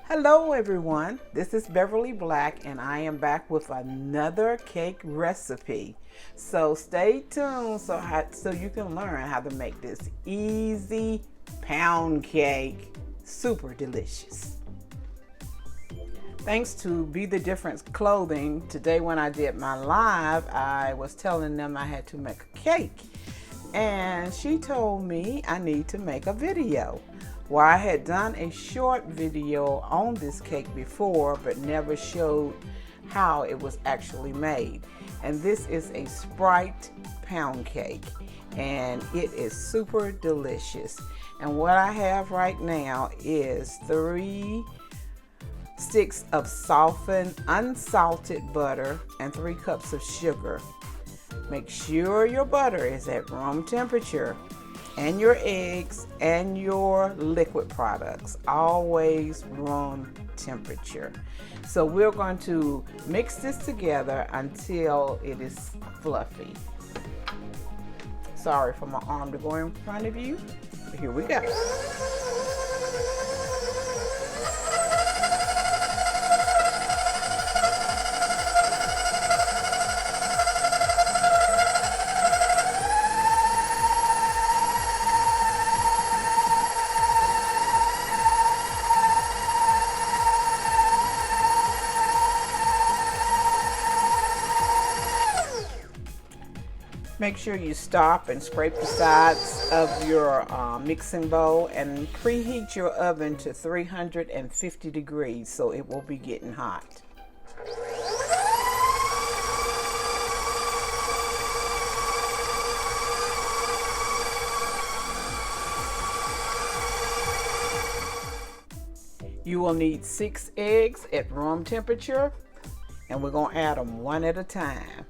Hello everyone, this is Beverly Black and I am back with another cake recipe. So stay tuned so you can learn how to make this easy pound cake super delicious. Thanks to Be The Difference Clothing, today when I did my live, I was telling them I had to make a cake. And she told me I need to make a video. Well, I had done a short video on this cake before, but never showed how it was actually made. And this is a Sprite pound cake, and it is super delicious. And what I have right now is 3 sticks of softened, unsalted butter and 3 cups of sugar. Make sure your butter is at room temperature, and your eggs and your liquid products always room temperature. So we're going to mix this together until it is fluffy. Sorry for my arm to go in front of you, but here we go. Make sure you stop and scrape the sides of your mixing bowl and preheat your oven to 350 degrees so it will be getting hot. You will need 6 eggs at room temperature, and we're going to add them one at a time.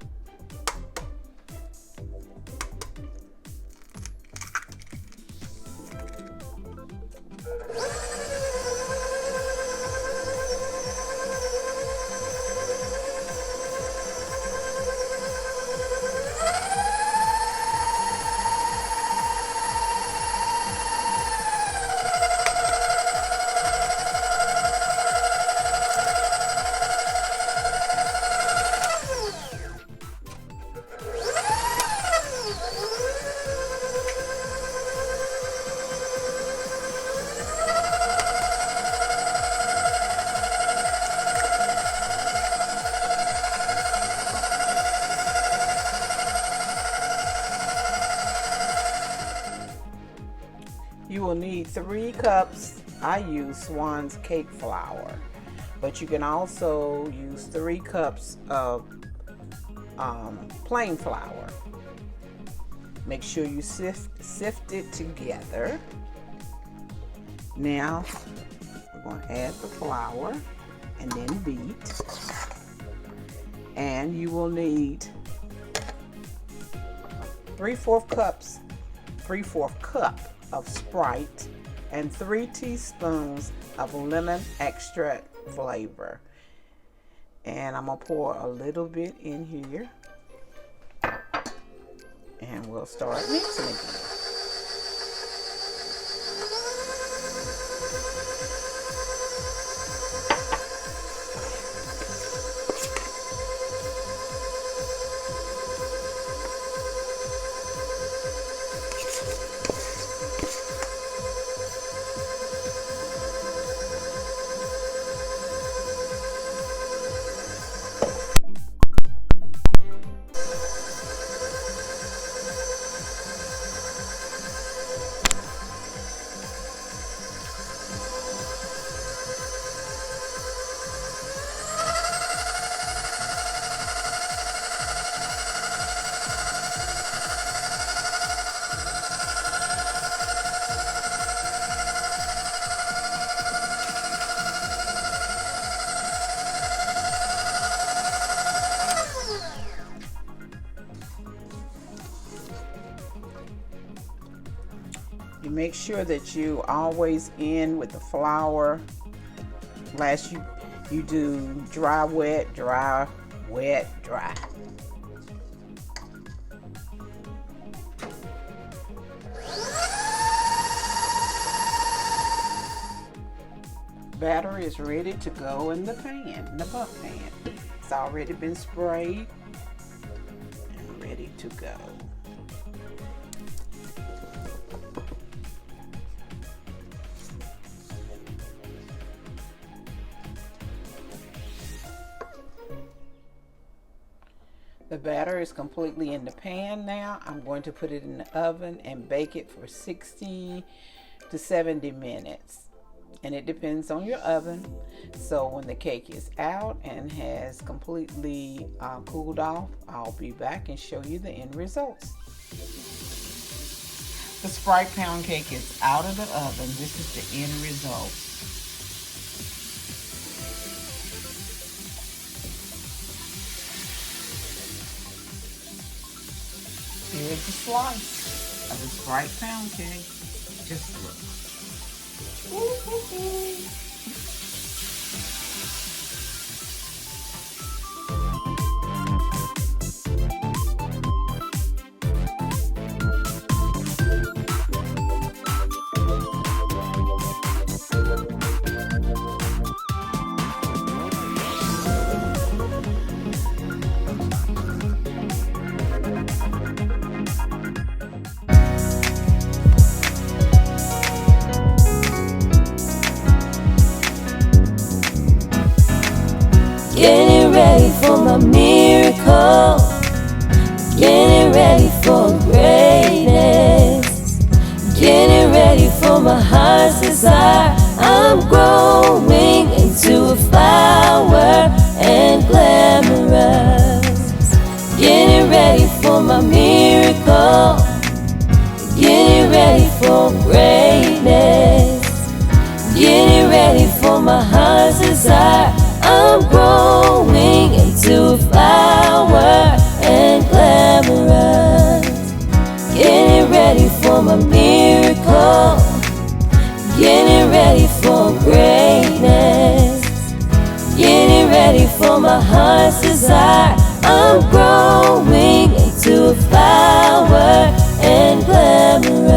You will need 3 cups. I use Swans cake flour, but you can also use 3 cups of plain flour. Make sure you sift it together. Now we're going to add the flour and then beat. And you will need 3/4 cup of Sprite and 3 teaspoons of lemon extract flavor. And I'm gonna pour a little bit in here, and we'll start mixing again. You make sure that you always end with the flour. Last you do dry, wet, dry, wet, dry. batter is ready to go in the pan, in the bundt pan. It's already been sprayed and ready to go. The batter is completely in the pan now. I'm going to put it in the oven and bake it for 60 to 70 minutes. And it depends on your oven. So when the cake is out and has completely cooled off, I'll be back and show you the end results. The Sprite pound cake is out of the oven. This is the end result. Here's a slice of the Sprite pound cake. Just look. Getting ready for my miracle, getting ready for greatness, getting ready for my heart's desire. I'm growing into a flower and glamorous. Getting ready for my miracle, getting ready for greatness, getting ready for my heart's desire. I'm growing into a flower and glamorous. Getting ready for my miracle, getting ready for greatness, getting ready for my heart's desire. I'm growing into a flower and glamorous.